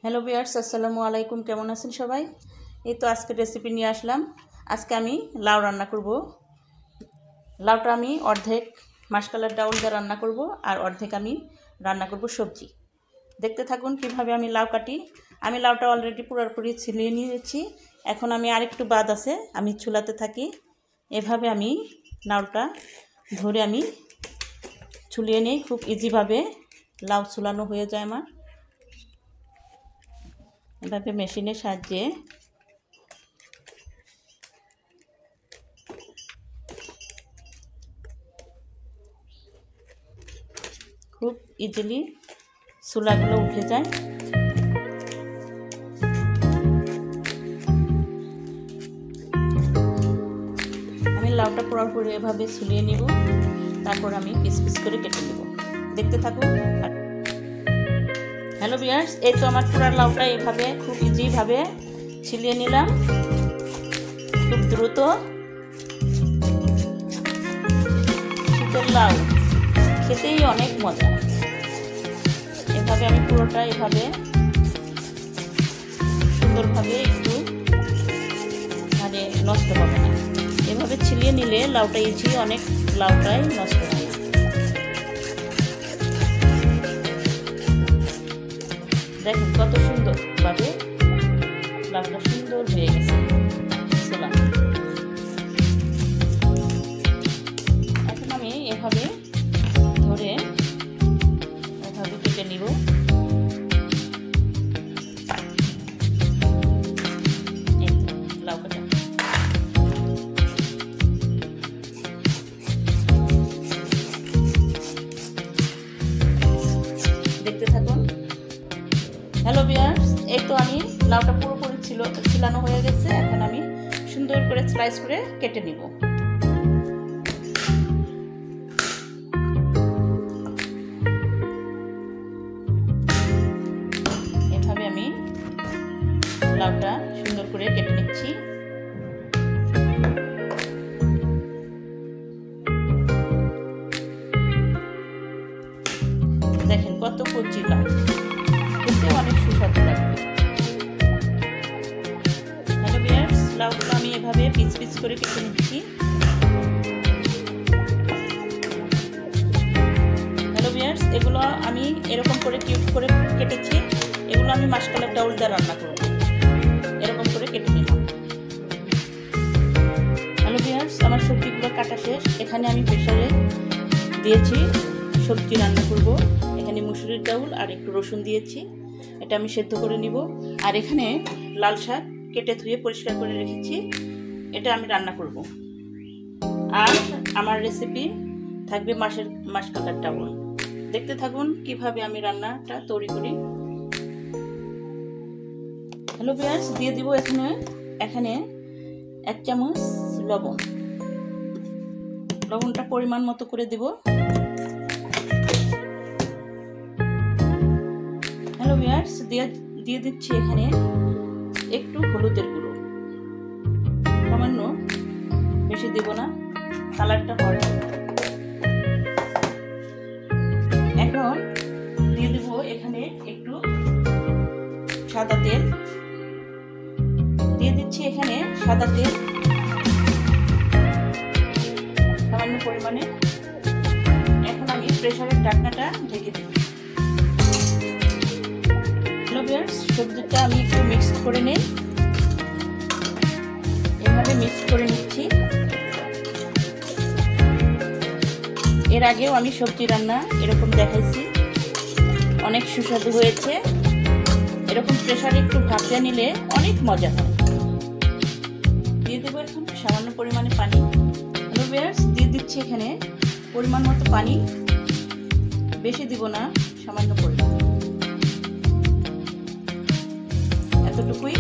Hello viewers, আসসালামু আলাইকুম। কেমন আছেন সবাই? এই তো আজকে রেসিপি নিয়ে আসলাম। আজকে আমি লাউ রান্না করব। লাউটা আমি অর্ধেক মাসকলাইর ডাউল দিয়ে রান্না করব আর অর্ধেক আমি রান্না করব সবজি। দেখতে থাকুন কিভাবে আমি লাউ কাটি। আমি লাউটা অলরেডি পুরোপুরি ছিলিয়ে নিয়েছি। এখন আমি আরেকটু বাদ আছে, আমি চুলাতে থাকি। এভাবে আমি লাউটা ধরে আমি ছুলিয়ে নিই। খুব ইজিভাবে লাউ ছুলানো হয়ে যায় আমার। এভাবে মেশিনের সাহায্যে খুব ইজিলি চুলাগুলো উঠে যায়। আমি লাউটা পুরোপুরি এভাবে ছুলিয়ে নিব, তারপর আমি পিস পিস করে কেটে নেব। দেখতে থাকুন। হ্যালো ভিউয়ার্স, এই তো আমার পুরো লাউটা এভাবে খুব ইজিভাবে ছিলিয়ে নিলাম, খুব দ্রুত। শীতের লাউ খেতেই অনেক মজা। এভাবে আমি পুরোটা এভাবে সুন্দরভাবে একটু মানে নষ্ট হবে না, এভাবে ছিলিয়ে নিলে লাউটা ইজি, অনেক লাউটাই নষ্ট হয় না। দেখুন কত সুন্দরভাবে লাউটা সুন্দর হয়ে গেছে। এখন আমি এভাবে ধরে এভাবে কেটে নিব। লাউ কাটা দেখতে থাকুন। হ্যালো ভিউয়ার্স, এই তো আমি লাউটা পুরোপুরি ছিলানো হয়ে গেছে। এখন আমি সুন্দর করে স্লাইস করে কেটে নিব। এভাবে আমি লাউটা সুন্দর করে কেটে নিচ্ছি। দেখেন কত কচি লাউ, খেতে অনেক সুস্বাদু লাগবে। হ্যালো ভিউয়ার্স, লাউগুলো আমি এভাবে পিস পিস করে কেটে নিচ্ছি। হ্যালো ভিউয়ার্স, এগুলো আমি এরকম করে কিউব করে কেটেছি। এগুলো আমি মাসকলাইর ডাউল দিয়ে রান্না করব। এরকম করে কেটে নিলাম। হ্যালো ভিউয়ার্স, আমার সবজিগুলো কাটা শেষ। এখানে আমি প্রেসারে দিয়েছি সবজি রান্না করব। এখানে মুসুরির ডাউল আর একটু রসুন দিয়েছি, এটা আমি সেদ্ধ করে নিব। আর এখানে লাল শাক কেটে ধুয়ে পরিষ্কার করে রেখেছি, এটা আমি রান্না করব। আর আমার রেসিপি থাকবে মাসকলাইর ডাউল। দেখতে থাকুন কিভাবে আমি রান্নাটা তৈরি করি। হ্যালো ভিউয়ার্স, দিয়ে দিব এখানে 1 চামচ লবণ। লবণটা পরিমাণ মতো করে দিব। হ্যালো ভিউয়ার্স, দিয়ে দিচ্ছি এখানে একটু হলুদের গুঁড়ো, সামান্য, বেশি দেব না, কালারটা হয়। এখন দিয়ে দেব এখানে একটু সাদা তেল। দিয়ে দিচ্ছি এখানে সাদা তেল সামান্য পরিমাণে। এখন আমি প্রেসারের ঢাকনাটা ঢেকে দেব। হ্যালো ভিউয়ার্স, সবজিটা আমি একটু মিক্স করে নেই। এভাবে মিক্স করে নিচ্ছি। এর আগেও আমি সবজি রান্না এরকম দেখাইছি, অনেক সুস্বাদু হয়েছে। এরকম প্রেসারে একটু ভাপিয়ে নিলে অনেক মজা হয়। দিয়ে দেবো এখন সামান্য পরিমাণে পানি। হ্যালো ভিউয়ার্স, দিয়ে দিচ্ছি এখানে পরিমাণ মতো পানি, বেশি দিব না, সামান্য পরিমাণ, এতটুকুই।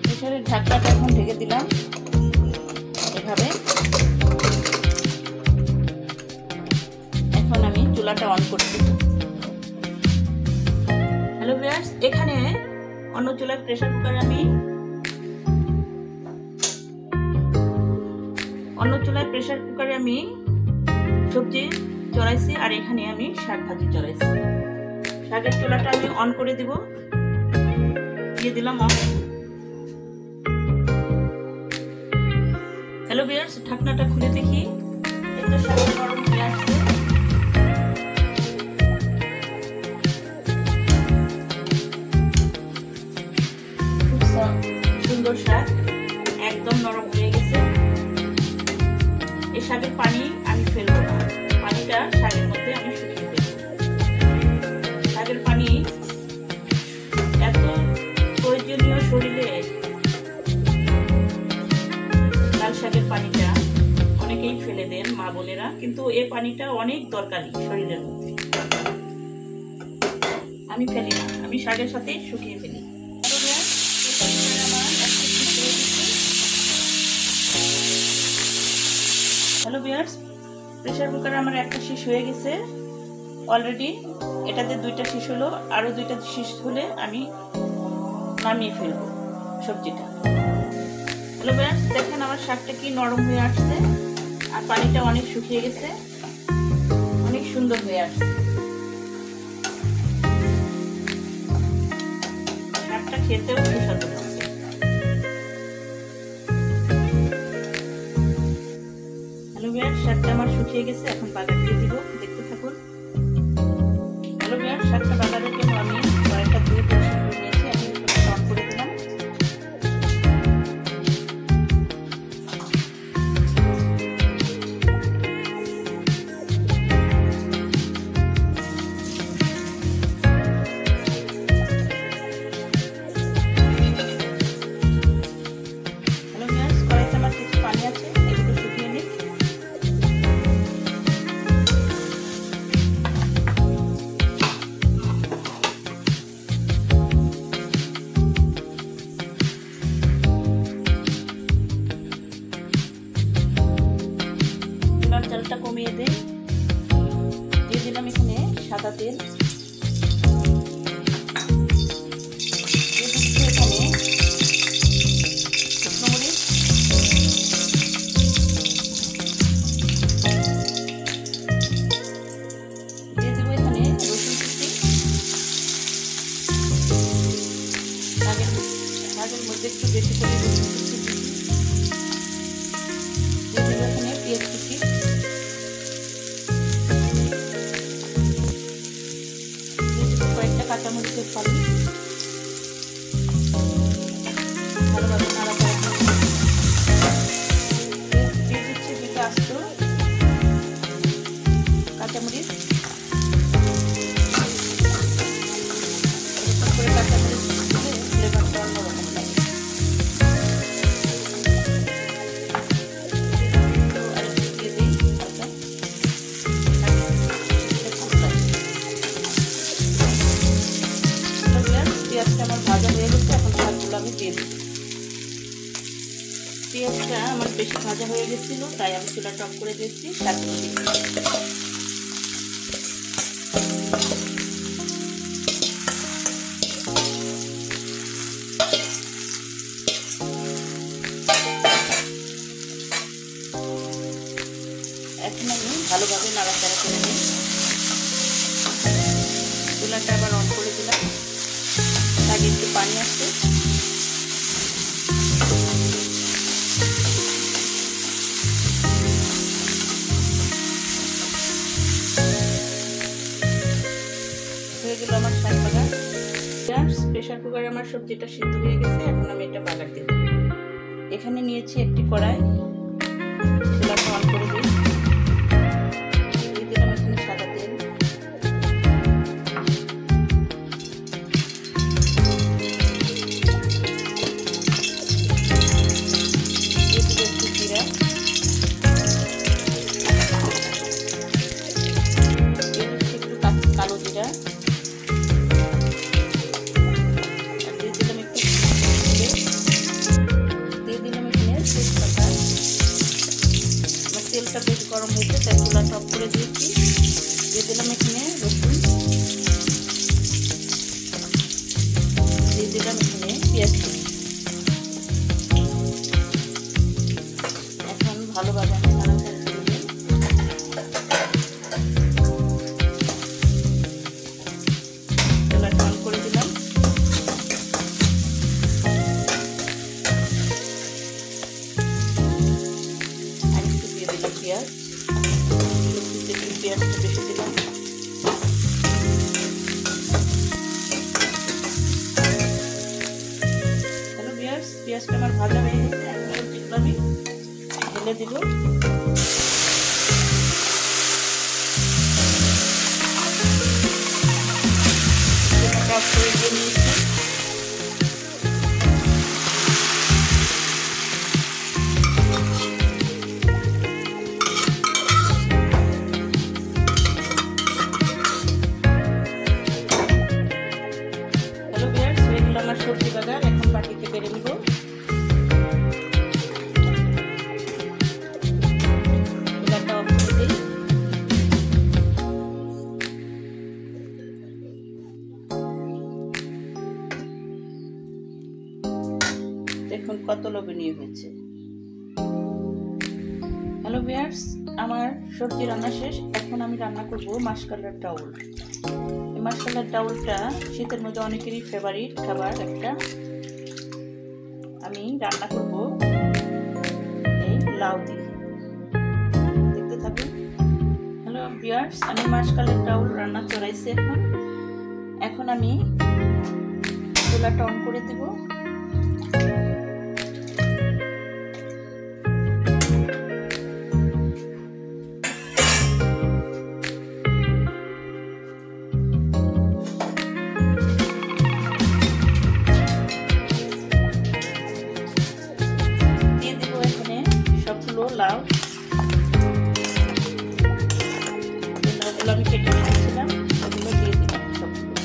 প্রেসারের ঢাকনাটা এখন ঢেকে দিলাম এভাবে। এখন আমি চুলাটা অন করে দেব। হ্যালো ভিউয়ার্স, এখানে অন্য চুলার প্রেসার কুকারে আমি সবজি চড়াইছি আর এখানে আমি শাক ভাজি চড়াইছি। শাকের চুলাটা আমি অন করে দিব, দিয়ে দিলাম অন। হ্যালো ভিউয়ার্স, ঢাকনাটা খুলে দেখি, এই তো শাকটা নরম হয়ে আসছে। সুন্দর শাক, একদম নরম হয়ে গেছে। এই শাকের পানি আমি ফেলবো না, পানিটা শাকের মধ্যে আমি শুকিয়ে দেব। শাকের পানি এত প্রয়োজনীয় শরীরে, লাল শাকের পানিটা অনেকেই ফেলে দেন মা বোনেরা, কিন্তু এই পানিটা অনেক দরকারি শরীরের মধ্যে। আমি ফেলি না, আমি শাকের সাথে শুকিয়ে ফেলি। হ্যালো ভিউয়ার্স, প্রেসার কুকারে আমার একটা শীষ হয়ে গেছে অলরেডি। এটাতে 2টা শীষ হলো, আরো 2টা শীষ হলে আমি নামিয়ে ফেলবো সবজিটা। হ্যালো ভিউয়ার্স, দেখেন আমার শাকটা কি নরম হয়ে আসছে আর পানিটা অনেক শুকিয়ে গেছে, অনেক সুন্দর হয়ে আসছে। শাকটা খেতেও সুস্বাদু লাগছে। হ্যালো ভিউয়ার্স, শাকটা আমার শুকিয়ে গেছে, এখন বাগার দিয়ে দিব, দেখতে থাকুন। হ্যালো ভিউয়ার্স, শাকটা বাগারের জন্য আমি কয়েকটা ধুয়ে পরিষ্কার করে নিয়েছি, আমি অন করে দিলাম। হ্যালো ভিউয়ার্স, কড়াইতে আমার কিছু পানি আছে, এগুলো শুকিয়ে নিই। জালটা কমিয়ে দিয়ে দিলাম এখানে সাদা তেল, এখানে শুকনো মরিচ, দিয়ে দেবো এখানে রসুন কুচি। শাকের মধ্যে একটু বেশি করে রসুন কুচি দিয়ে দেবো এখানে পেঁয়াজ কুচি, কয়েকটা কাঁচামরিচের ফালি, ভালোভাবে নাড়াচাড়া দিয়ে দিচ্ছি 2টা আস্ত কাঁচামরিচ। এরকম করে কাঁচামরিচ দিলে ফ্লেভারটা অন্যরকম লাগে। আরেকটু দিয়ে দিই হালকা, পেঁয়াজটা আমার ভাজা হয়ে গেছে, এখন শাকগুলো আমি দিয়ে দিই। পেঁয়াজটা আমার বেশি ভাজা হয়ে গেছিল, তাই আমি চুলাটা অফ করে দিয়েছি, শাকগুলো দিয়ে এখন আমি ভালোভাবে নাড়াচাড়া করে নিই। চুলাটা আবার অন করে দিলাম, আগে একটু পানি আসছে। হয়ে গেল আমার শাক বাগার। প্রেসার কুকারে আমার সবজিটা সিদ্ধ হয়ে গেছে, এখন আমি এটা বাগার দিয়ে দেব। এখানে নিয়েছি একটি কড়াই, চুলাটা অন করে দিই, দিয়ে দিলাম এখানে সাদা তেল, দিয়ে দিল একটু জিরা, দিয়ে দিচ্ছি একটু কালো জিরা, দিয়ে দিলাম একটু, দিয়ে দিলাম এখানে তেজপাতা। আমার তেলটা বেশ গরম হয়েছে, তাই চুলাটা অফ করে দিয়েছি। দিয়ে দিলাম এখানে রসুন, দিয়ে দিলাম এখানে পেঁয়াজ কুচি। এখন ভালোভাবে আমি নাড়াচাড়া করে দিই। পেঁয়াজটা আমার ভাজা হয়ে গেছে। এখন সবজিগুলো আমি ঢেলে দিব। সবজি বাগার এখন বাটিতে বেড়ে নিব। চুলাটা অফ করে দিই। দেখুন কত লোভনীয় হয়েছে। হ্যালো ভিউয়ার্স, আমার সবজি রান্না শেষ। এখন আমি রান্না করব মাশকালার ডাউল। এই মাশকালার ডাউলটা শীতের মধ্যে অনেকেরই ফেভারিট খাবার একটা। আমি রান্না করব এই লাউ দিয়ে। দেখতে থাকুন। হ্যালো ভিউয়ার্স, আমি মাশকালার ডাউল রান্না চড়াইছি। এখন আমি চুলাটা অন করে দেব। লাউ লাউগুলো আমি কেটে রেখেছিলাম, ওগুলো দিয়ে দিলাম সবগুলো।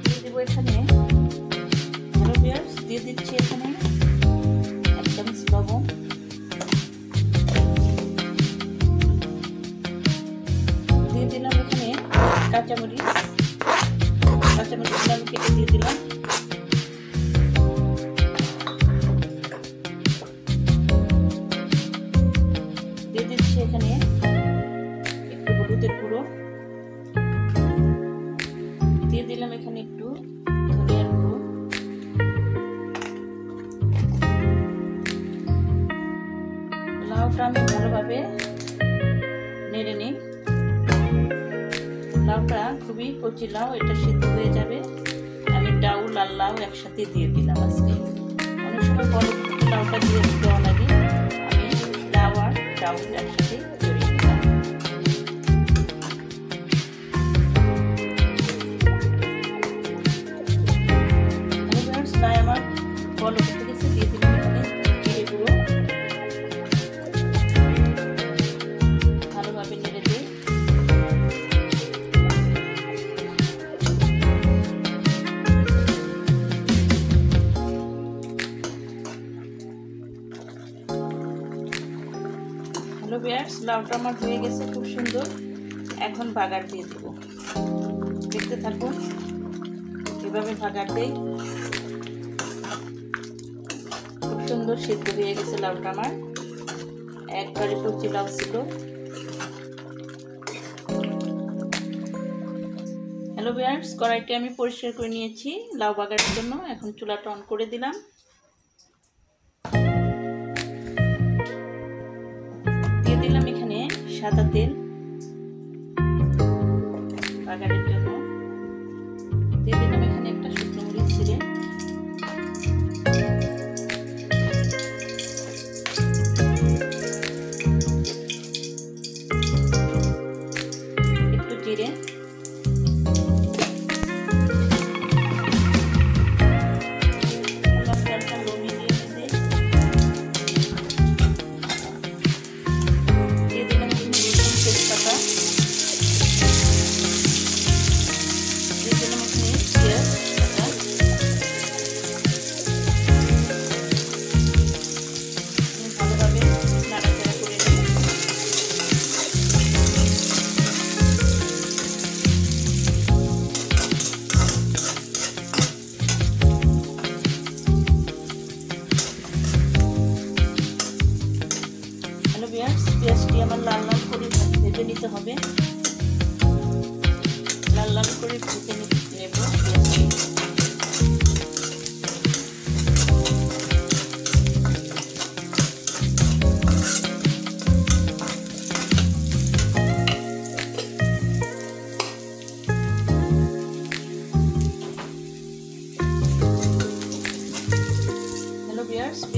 দিয়ে দেবো এখানে। হ্যালো ভিউয়ার্স, দিয়ে দিচ্ছি এখানে 1 চামচ লবণ। দিলাম এখানে কাঁচামরিচ। কাঁচামরিচগুলো আমি কেটে দিয়ে দিলাম। দিয়ে দিচ্ছি এখানে একটু হলুদের গুঁড়ো। দিয়ে দিলাম এখানে একটু ধনিয়ার গুঁড়ো। লাউটা আমি ভালোভাবে নেড়ে নিই। লাউটা খুবই কচি লাউ, এটা সিদ্ধ হয়ে যাবে। আমি ডাউল আর লাউ একসাথে দিয়ে দিলাম আজকে। অনেক সময় বড় লাউটা দিয়ে দেওয়া লাগে, আমি লাউ আর ডাউল একসাথে জড়িয়ে দিলাম। লাই আমার বড় উঠে গেছে, দিয়ে দিলাম এখানে জিরে গুঁড়ো। ভালোভাবে নেড়ে দিই। হ্যালো ভিউয়ার্স, লাউটা আমার হয়ে গেছে খুব সুন্দর। এখন বাগার দিয়ে দেব। দেখতে থাকুন কিভাবে বাগার দেই। খুব সুন্দর সিদ্ধ হয়ে গেছে লাউটা আমার, একবারে কচি লাউ ছিল। হ্যালো ভিউয়ার্স, কড়াইটি আমি পরিষ্কার করে নিয়েছি লাউ বাগারের জন্য। এখন চুলাটা অন করে দিলাম। দিয়ে দিলাম এখানে সাদা তেল বাগারের জন্য। দিয়ে দিলাম এখানে একটা শুকনো মরিচ ছিঁড়ে। একটু জিরে,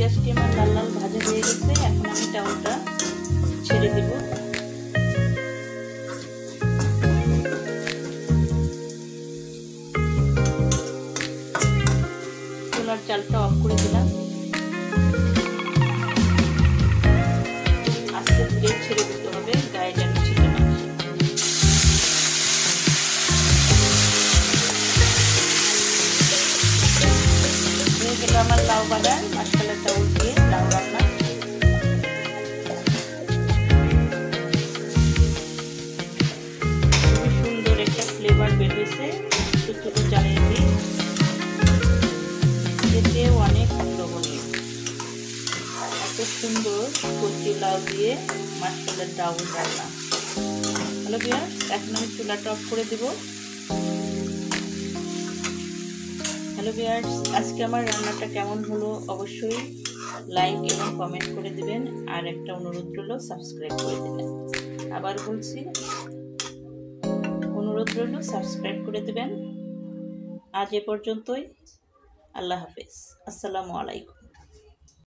পেঁয়াজটি আমার লাল লাল ভাজা হয়ে গেছে। এখন আমি ডাউলটা ছেড়ে দিব। চুলার জালটা অফ করে দিলাম। আস্তে ধীরে ছেড়ে দিতে হবে, গায়ে যেন ছিটে না আসে। হয়ে গেল আমার লাউ বাগান মাশকালার ডাউল দিয়ে লাউ রান্না। খুবই সুন্দর একটা ফ্লেভার বের হয়েছে ছোট জালের দিয়ে, খেতেও অনেক লোভনীয়। এত সুন্দর কচি লাউ দিয়ে মাশকালার ডাউল রান্না। হ্যালো ভিউয়ার্স, এখন আমি চুলাটা অফ করে দিব। হ্যালো ভিউয়ার্স, আজকে আমার রান্নাটা কেমন হলো অবশ্যই লাইক এবং কমেন্ট করে দিবেন। আর একটা অনুরোধ রইল, সাবস্ক্রাইব করে দিবেন। আবার বলছি, অনুরোধ রইল, সাবস্ক্রাইব করে দিবেন। আজ এ পর্যন্তই। আল্লাহ হাফেজ। আসসালামু আলাইকুম।